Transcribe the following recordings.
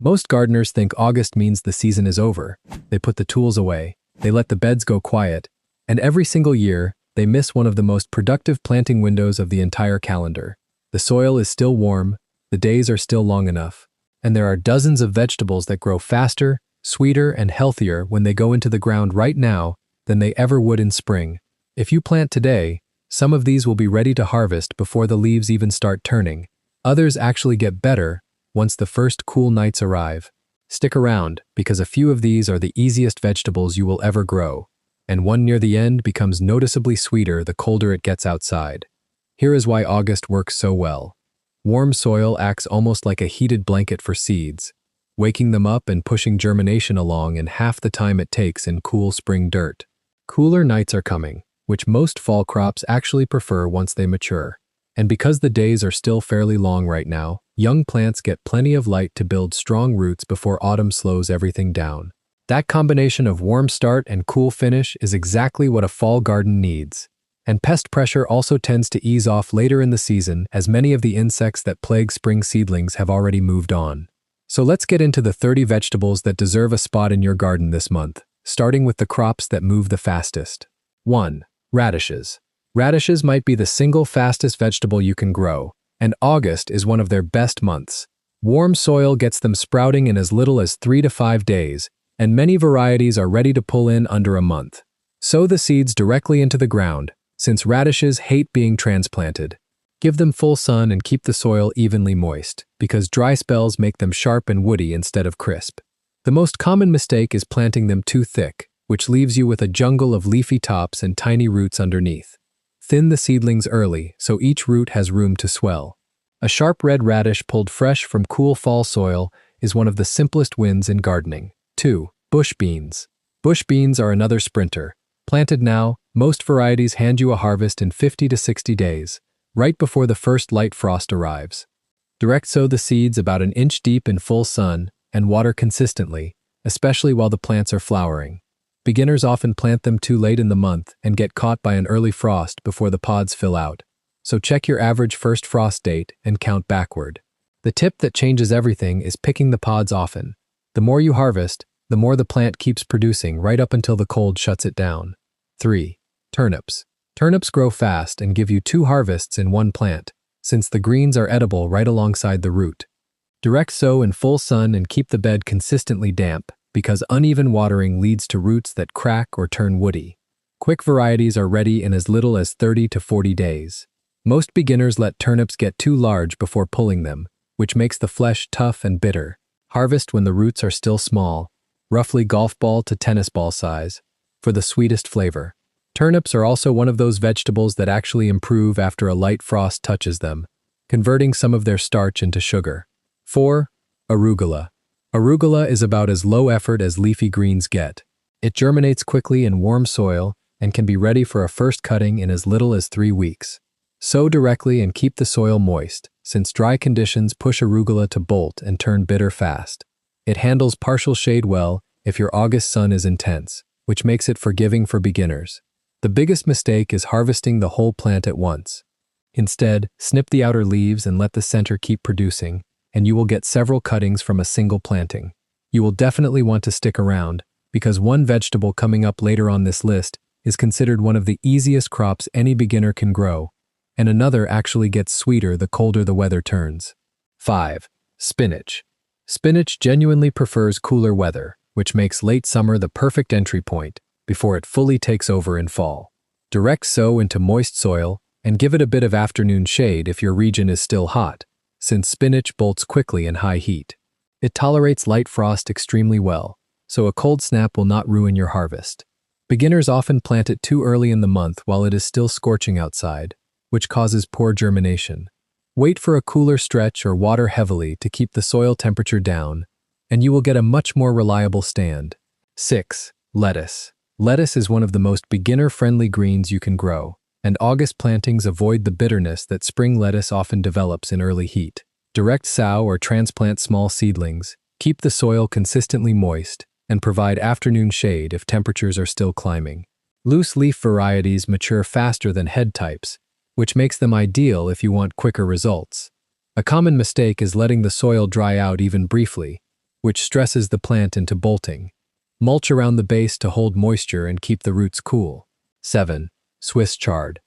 Most gardeners think August means the season is over. They put the tools away, they let the beds go quiet, and every single year, they miss one of the most productive planting windows of the entire calendar. The soil is still warm, the days are still long enough, and there are dozens of vegetables that grow faster, sweeter, and healthier when they go into the ground right now than they ever would in spring. If you plant today, some of these will be ready to harvest before the leaves even start turning. Others actually get better once the first cool nights arrive. Stick around, because a few of these are the easiest vegetables you will ever grow, and one near the end becomes noticeably sweeter the colder it gets outside. Here is why August works so well. Warm soil acts almost like a heated blanket for seeds, waking them up and pushing germination along in half the time it takes in cool spring dirt. Cooler nights are coming, which most fall crops actually prefer once they mature. And because the days are still fairly long right now, young plants get plenty of light to build strong roots before autumn slows everything down. That combination of warm start and cool finish is exactly what a fall garden needs. And pest pressure also tends to ease off later in the season, as many of the insects that plague spring seedlings have already moved on. So let's get into the 30 vegetables that deserve a spot in your garden this month, starting with the crops that move the fastest. 1. Radishes. Radishes might be the single fastest vegetable you can grow, and August is one of their best months. Warm soil gets them sprouting in as little as 3 to 5 days, and many varieties are ready to pull in under a month. Sow the seeds directly into the ground, since radishes hate being transplanted. Give them full sun and keep the soil evenly moist, because dry spells make them sharp and woody instead of crisp. The most common mistake is planting them too thick, which leaves you with a jungle of leafy tops and tiny roots underneath. Thin the seedlings early so each root has room to swell. A sharp red radish pulled fresh from cool fall soil is one of the simplest wins in gardening. 2. Bush beans. Bush beans are another sprinter. Planted now, most varieties hand you a harvest in 50 to 60 days, right before the first light frost arrives. Direct sow the seeds about an inch deep in full sun and water consistently, especially while the plants are flowering. Beginners often plant them too late in the month and get caught by an early frost before the pods fill out. So check your average first frost date and count backward. The tip that changes everything is picking the pods often. The more you harvest, the more the plant keeps producing right up until the cold shuts it down. 3. Turnips. Turnips grow fast and give you 2 harvests in one plant, since the greens are edible right alongside the root. Direct sow in full sun and keep the bed consistently damp, because uneven watering leads to roots that crack or turn woody. Quick varieties are ready in as little as 30 to 40 days. Most beginners let turnips get too large before pulling them, which makes the flesh tough and bitter. Harvest when the roots are still small, roughly golf ball to tennis ball size, for the sweetest flavor. Turnips are also one of those vegetables that actually improve after a light frost touches them, converting some of their starch into sugar. 4. Arugula. Arugula is about as low effort as leafy greens get. It germinates quickly in warm soil and can be ready for a first cutting in as little as 3 weeks. Sow directly and keep the soil moist, since dry conditions push arugula to bolt and turn bitter fast. It handles partial shade well if your August sun is intense, which makes it forgiving for beginners. The biggest mistake is harvesting the whole plant at once. Instead, snip the outer leaves and let the center keep producing, and you will get several cuttings from a single planting. You will definitely want to stick around, because one vegetable coming up later on this list is considered one of the easiest crops any beginner can grow, and another actually gets sweeter the colder the weather turns. 5. Spinach. Spinach genuinely prefers cooler weather, which makes late summer the perfect entry point before it fully takes over in fall. Direct sow into moist soil and give it a bit of afternoon shade if your region is still hot, since spinach bolts quickly in high heat. It tolerates light frost extremely well, so a cold snap will not ruin your harvest. Beginners often plant it too early in the month while it is still scorching outside, which causes poor germination. Wait for a cooler stretch or water heavily to keep the soil temperature down, and you will get a much more reliable stand. 6. Lettuce. Lettuce is one of the most beginner-friendly greens you can grow, and August plantings avoid the bitterness that spring lettuce often develops in early heat. Direct sow or transplant small seedlings, keep the soil consistently moist, and provide afternoon shade if temperatures are still climbing. Loose leaf varieties mature faster than head types, which makes them ideal if you want quicker results. A common mistake is letting the soil dry out even briefly, which stresses the plant into bolting. Mulch around the base to hold moisture and keep the roots cool. 7. Swiss chard.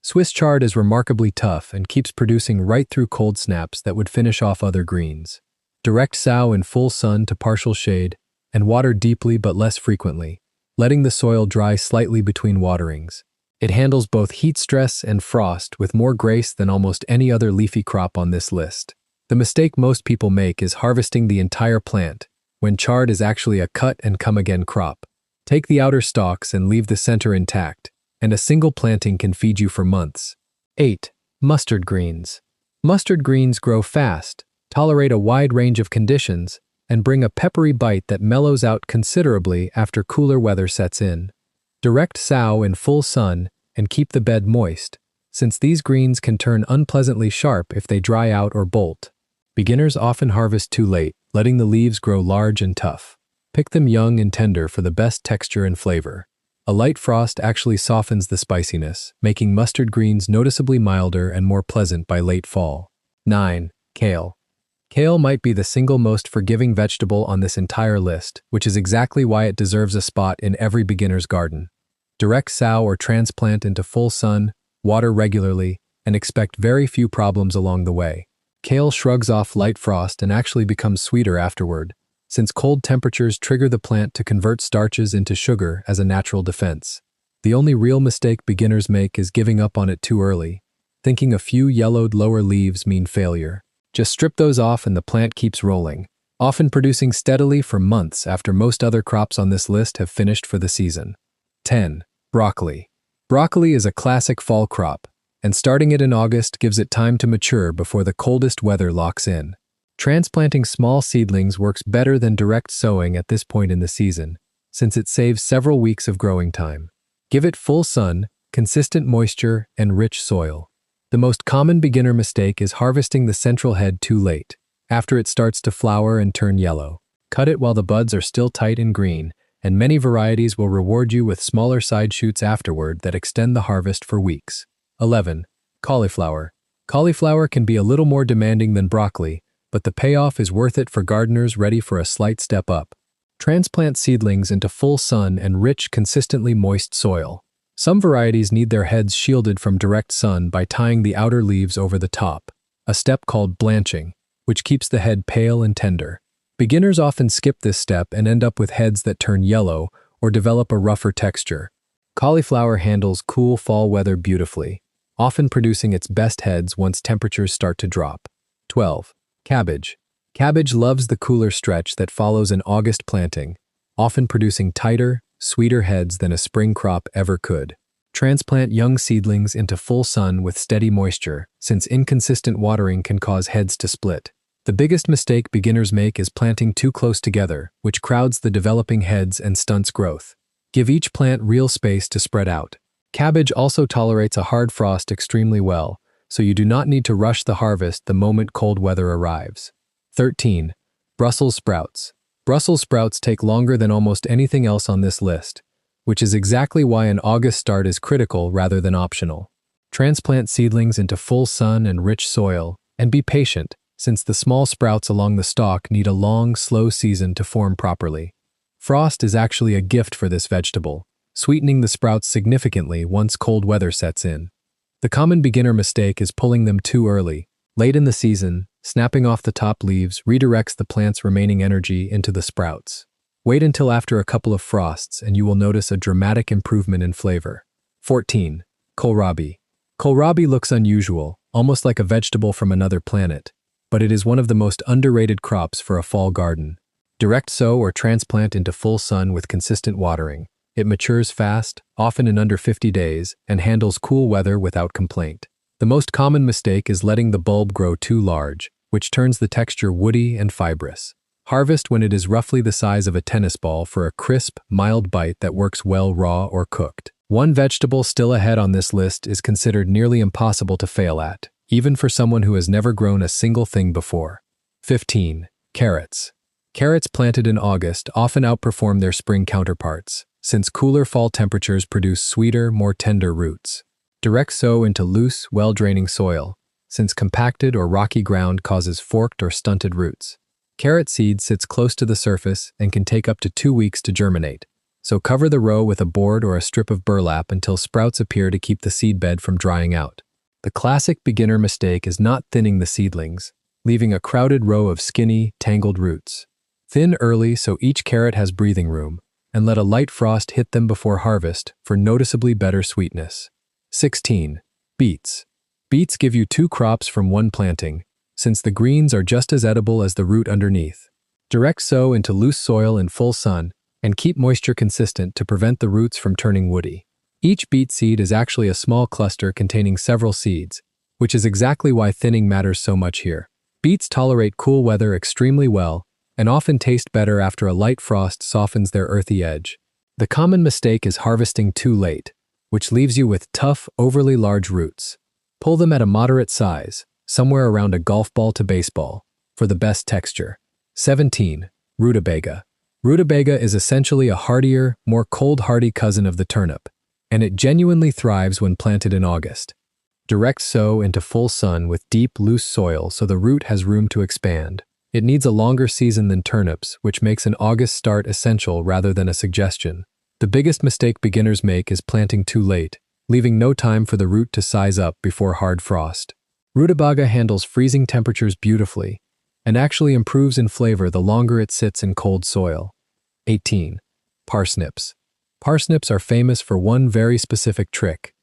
Swiss chard is remarkably tough and keeps producing right through cold snaps that would finish off other greens. Direct sow in full sun to partial shade, and water deeply but less frequently, letting the soil dry slightly between waterings. It handles both heat stress and frost with more grace than almost any other leafy crop on this list. The mistake most people make is harvesting the entire plant, when chard is actually a cut-and-come-again crop. Take the outer stalks and leave the center intact, and a single planting can feed you for months. 8. Mustard greens. Mustard greens grow fast, tolerate a wide range of conditions, and bring a peppery bite that mellows out considerably after cooler weather sets in. Direct sow in full sun and keep the bed moist, since these greens can turn unpleasantly sharp if they dry out or bolt. Beginners often harvest too late, letting the leaves grow large and tough. Pick them young and tender for the best texture and flavor. A light frost actually softens the spiciness, making mustard greens noticeably milder and more pleasant by late fall. 9. Kale. Kale might be the single most forgiving vegetable on this entire list, which is exactly why it deserves a spot in every beginner's garden. Direct sow or transplant into full sun, water regularly, and expect very few problems along the way. Kale shrugs off light frost and actually becomes sweeter afterward, since cold temperatures trigger the plant to convert starches into sugar as a natural defense. The only real mistake beginners make is giving up on it too early, thinking a few yellowed lower leaves mean failure. Just strip those off and the plant keeps rolling, often producing steadily for months after most other crops on this list have finished for the season. 10. Broccoli. Broccoli is a classic fall crop, and starting it in August gives it time to mature before the coldest weather locks in. Transplanting small seedlings works better than direct sowing at this point in the season, since it saves several weeks of growing time. Give it full sun, consistent moisture, and rich soil. The most common beginner mistake is harvesting the central head too late, after it starts to flower and turn yellow. Cut it while the buds are still tight and green, and many varieties will reward you with smaller side shoots afterward that extend the harvest for weeks. 11. Cauliflower. Cauliflower can be a little more demanding than broccoli, but the payoff is worth it for gardeners ready for a slight step up. Transplant seedlings into full sun and rich, consistently moist soil. Some varieties need their heads shielded from direct sun by tying the outer leaves over the top, a step called blanching, which keeps the head pale and tender. Beginners often skip this step and end up with heads that turn yellow or develop a rougher texture. Cauliflower handles cool fall weather beautifully, often producing its best heads once temperatures start to drop. 12. Cabbage. Cabbage loves the cooler stretch that follows an August planting, often producing tighter, sweeter heads than a spring crop ever could. Transplant young seedlings into full sun with steady moisture, since inconsistent watering can cause heads to split. The biggest mistake beginners make is planting too close together, which crowds the developing heads and stunts growth. Give each plant real space to spread out. Cabbage also tolerates a hard frost extremely well, so you do not need to rush the harvest the moment cold weather arrives. 13. Brussels sprouts. Brussels sprouts take longer than almost anything else on this list, which is exactly why an August start is critical rather than optional. Transplant seedlings into full sun and rich soil, and be patient, since the small sprouts along the stalk need a long, slow season to form properly. Frost is actually a gift for this vegetable, sweetening the sprouts significantly once cold weather sets in. The common beginner mistake is pulling them too early. Late in the season, snapping off the top leaves redirects the plant's remaining energy into the sprouts. Wait until after a couple of frosts and you will notice a dramatic improvement in flavor. 14. Kohlrabi. Kohlrabi looks unusual, almost like a vegetable from another planet, but it is one of the most underrated crops for a fall garden. Direct sow or transplant into full sun with consistent watering. It matures fast, often in under 50 days, and handles cool weather without complaint. The most common mistake is letting the bulb grow too large, which turns the texture woody and fibrous. Harvest when it is roughly the size of a tennis ball for a crisp, mild bite that works well raw or cooked. One vegetable still ahead on this list is considered nearly impossible to fail at, even for someone who has never grown a single thing before. 15. Carrots. Carrots planted in August often outperform their spring counterparts, since cooler fall temperatures produce sweeter, more tender roots. Direct sow into loose, well-draining soil, since compacted or rocky ground causes forked or stunted roots. Carrot seed sits close to the surface and can take up to 2 weeks to germinate, so cover the row with a board or a strip of burlap until sprouts appear to keep the seedbed from drying out. The classic beginner mistake is not thinning the seedlings, leaving a crowded row of skinny, tangled roots. Thin early so each carrot has breathing room, and let a light frost hit them before harvest for noticeably better sweetness. 16. Beets. Beets give you 2 crops from 1 planting, since the greens are just as edible as the root underneath. Direct sow into loose soil in full sun, and keep moisture consistent to prevent the roots from turning woody. Each beet seed is actually a small cluster containing several seeds, which is exactly why thinning matters so much here. Beets tolerate cool weather extremely well, and often taste better after a light frost softens their earthy edge. The common mistake is harvesting too late, which leaves you with tough, overly large roots. Pull them at a moderate size, somewhere around a golf ball to baseball, for the best texture. 17. Rutabaga. Rutabaga is essentially a hardier, more cold-hardy cousin of the turnip, and it genuinely thrives when planted in August. Direct sow into full sun with deep, loose soil so the root has room to expand. It needs a longer season than turnips, which makes an August start essential rather than a suggestion. The biggest mistake beginners make is planting too late, leaving no time for the root to size up before hard frost. Rutabaga handles freezing temperatures beautifully, and actually improves in flavor the longer it sits in cold soil. 18. Parsnips. Parsnips are famous for one very specific trick.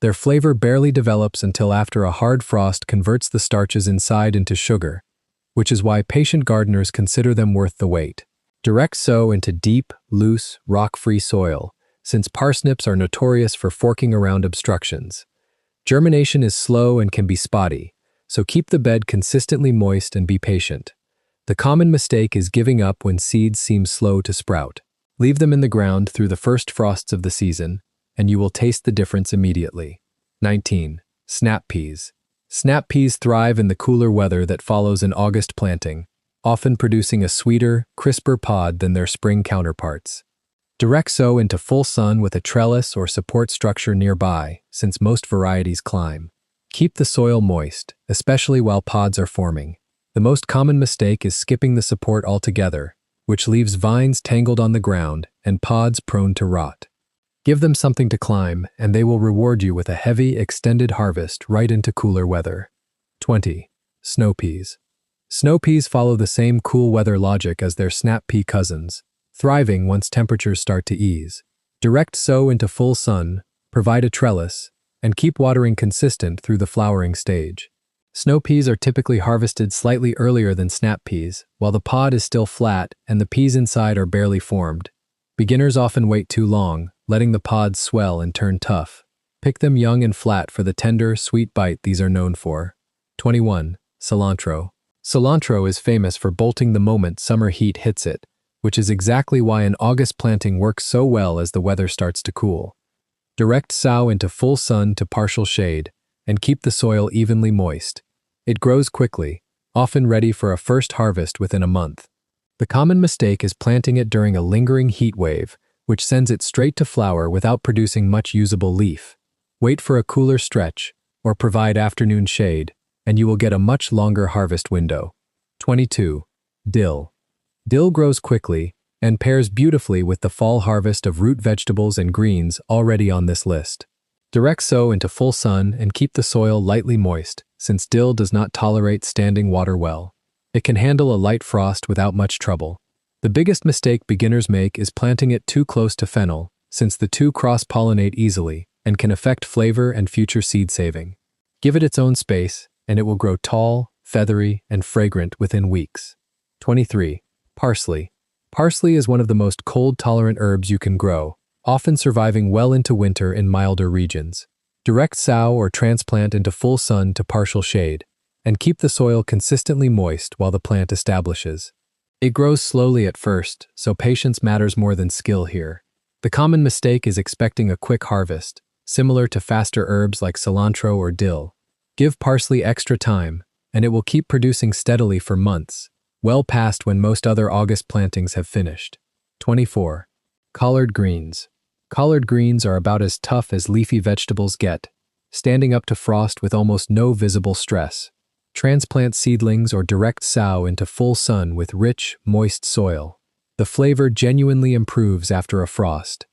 Their flavor barely develops until after a hard frost converts the starches inside into sugar, which is why patient gardeners consider them worth the wait. Direct sow into deep, loose, rock-free soil, since parsnips are notorious for forking around obstructions. Germination is slow and can be spotty, so keep the bed consistently moist and be patient. The common mistake is giving up when seeds seem slow to sprout. Leave them in the ground through the first frosts of the season, and you will taste the difference immediately. 19. Snap peas. Snap peas thrive in the cooler weather that follows an August planting, often producing a sweeter, crisper pod than their spring counterparts. Direct sow into full sun with a trellis or support structure nearby, since most varieties climb. Keep the soil moist, especially while pods are forming. The most common mistake is skipping the support altogether, which leaves vines tangled on the ground and pods prone to rot. Give them something to climb, and they will reward you with a heavy, extended harvest right into cooler weather. 20. Snow peas. Snow peas follow the same cool weather logic as their snap pea cousins, thriving once temperatures start to ease. Direct sow into full sun, provide a trellis, and keep watering consistent through the flowering stage. Snow peas are typically harvested slightly earlier than snap peas, while the pod is still flat and the peas inside are barely formed. Beginners often wait too long, letting the pods swell and turn tough. Pick them young and flat for the tender, sweet bite these are known for. 21. Cilantro. Cilantro is famous for bolting the moment summer heat hits it, which is exactly why an August planting works so well as the weather starts to cool. Direct sow into full sun to partial shade, and keep the soil evenly moist. It grows quickly, often ready for a first harvest within a month. The common mistake is planting it during a lingering heat wave, which sends it straight to flower without producing much usable leaf. Wait for a cooler stretch, or provide afternoon shade, and you will get a much longer harvest window. 22. Dill. Dill grows quickly and pairs beautifully with the fall harvest of root vegetables and greens already on this list. Direct sow into full sun and keep the soil lightly moist, since dill does not tolerate standing water well. It can handle a light frost without much trouble. The biggest mistake beginners make is planting it too close to fennel, since the two cross-pollinate easily and can affect flavor and future seed saving. Give it its own space, and it will grow tall, feathery, and fragrant within weeks. 23. Parsley. Parsley is one of the most cold-tolerant herbs you can grow, often surviving well into winter in milder regions. Direct sow or transplant into full sun to partial shade, and keep the soil consistently moist while the plant establishes. It grows slowly at first, so patience matters more than skill here. The common mistake is expecting a quick harvest, similar to faster herbs like cilantro or dill. Give parsley extra time, and it will keep producing steadily for months, well past when most other August plantings have finished. 24. Collard greens. Collard greens are about as tough as leafy vegetables get, standing up to frost with almost no visible stress. Transplant seedlings or direct sow into full sun with rich, moist soil. The flavor genuinely improves after a frost,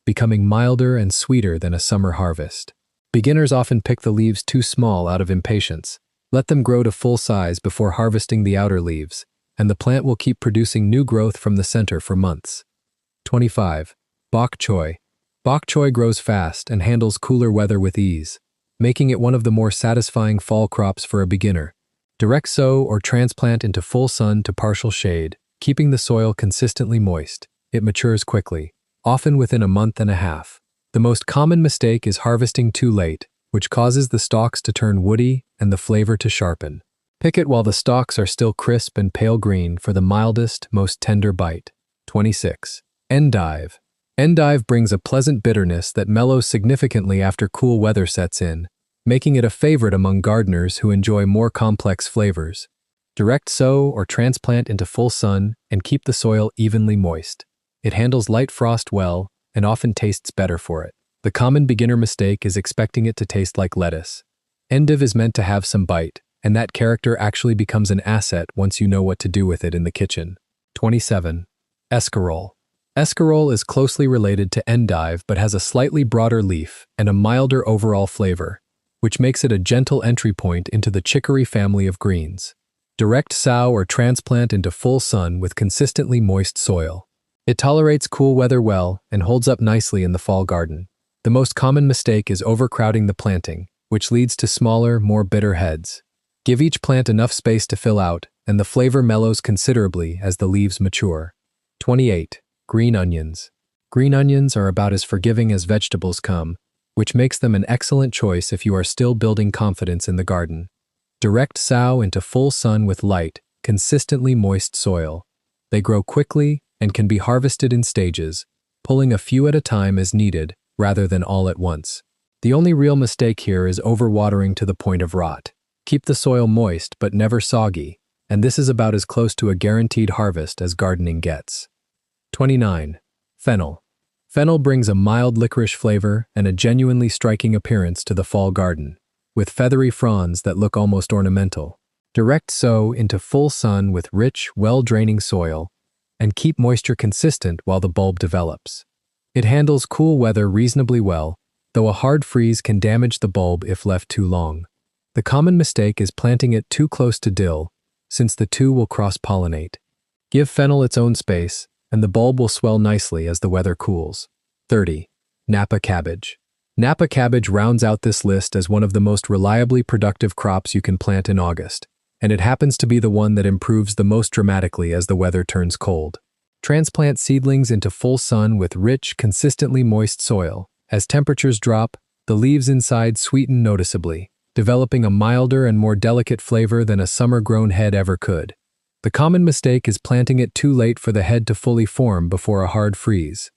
becoming milder and sweeter than a summer harvest. Beginners often pick the leaves too small out of impatience. Let them grow to full size before harvesting the outer leaves, and the plant will keep producing new growth from the center for months. 25. Bok choy. Bok choy grows fast and handles cooler weather with ease, making it one of the more satisfying fall crops for a beginner. Direct sow or transplant into full sun to partial shade, keeping the soil consistently moist. It matures quickly, often within a month and a half. The most common mistake is harvesting too late, which causes the stalks to turn woody and the flavor to sharpen. Pick it while the stalks are still crisp and pale green for the mildest, most tender bite. 26. Endive. Endive brings a pleasant bitterness that mellows significantly after cool weather sets in, making it a favorite among gardeners who enjoy more complex flavors. Direct sow or transplant into full sun and keep the soil evenly moist. It handles light frost well and often tastes better for it. The common beginner mistake is expecting it to taste like lettuce. Endive is meant to have some bite, and that character actually becomes an asset once you know what to do with it in the kitchen. 27. Escarole. Escarole is closely related to endive but has a slightly broader leaf and a milder overall flavor, which makes it a gentle entry point into the chicory family of greens. Direct sow or transplant into full sun with consistently moist soil. It tolerates cool weather well and holds up nicely in the fall garden. The most common mistake is overcrowding the planting, which leads to smaller, more bitter heads. Give each plant enough space to fill out, and the flavor mellows considerably as the leaves mature. 28. Green onions. Green onions are about as forgiving as vegetables come, which makes them an excellent choice if you are still building confidence in the garden. Direct sow into full sun with light, consistently moist soil. They grow quickly and can be harvested in stages, pulling a few at a time as needed rather than all at once. The only real mistake here is overwatering to the point of rot. Keep the soil moist but never soggy, and this is about as close to a guaranteed harvest as gardening gets. 29. Fennel. Fennel brings a mild licorice flavor and a genuinely striking appearance to the fall garden, with feathery fronds that look almost ornamental. Direct sow into full sun with rich, well-draining soil, and keep moisture consistent while the bulb develops. It handles cool weather reasonably well, though a hard freeze can damage the bulb if left too long. The common mistake is planting it too close to dill, since the two will cross-pollinate. Give fennel its own space, and the bulb will swell nicely as the weather cools. 30. Napa cabbage. Napa cabbage rounds out this list as one of the most reliably productive crops you can plant in August, and it happens to be the one that improves the most dramatically as the weather turns cold. Transplant seedlings into full sun with rich, consistently moist soil. As temperatures drop, the leaves inside sweeten noticeably, developing a milder and more delicate flavor than a summer-grown head ever could. The common mistake is planting it too late for the head to fully form before a hard freeze.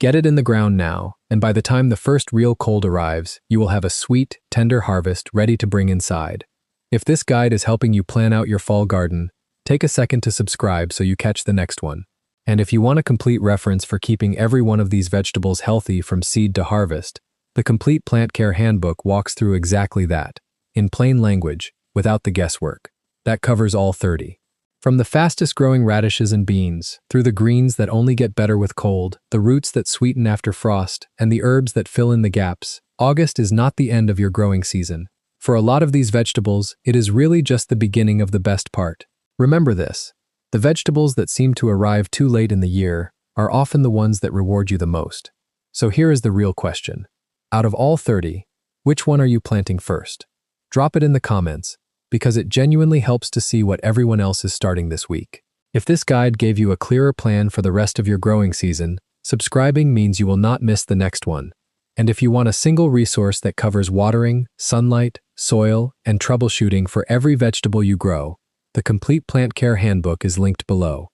Get it in the ground now, and by the time the first real cold arrives, you will have a sweet, tender harvest ready to bring inside. If this guide is helping you plan out your fall garden, take a second to subscribe so you catch the next one. And if you want a complete reference for keeping every one of these vegetables healthy from seed to harvest, the Complete Plant Care Handbook walks through exactly that, in plain language, without the guesswork. That covers all 30. From the fastest-growing radishes and beans, through the greens that only get better with cold, the roots that sweeten after frost, and the herbs that fill in the gaps, August is not the end of your growing season. For a lot of these vegetables, it is really just the beginning of the best part. Remember this: the vegetables that seem to arrive too late in the year are often the ones that reward you the most. So here is the real question. Out of all 30, which one are you planting first? Drop it in the comments, because it genuinely helps to see what everyone else is starting this week. If this guide gave you a clearer plan for the rest of your growing season, subscribing means you will not miss the next one. And if you want a single resource that covers watering, sunlight, soil, and troubleshooting for every vegetable you grow, the Complete Plant Care Handbook is linked below.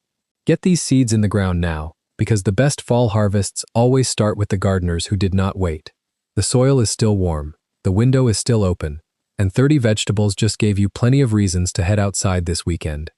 Get these seeds in the ground now, because the best fall harvests always start with the gardeners who did not wait. The soil is still warm, the window is still open, and 30 vegetables just gave you plenty of reasons to head outside this weekend.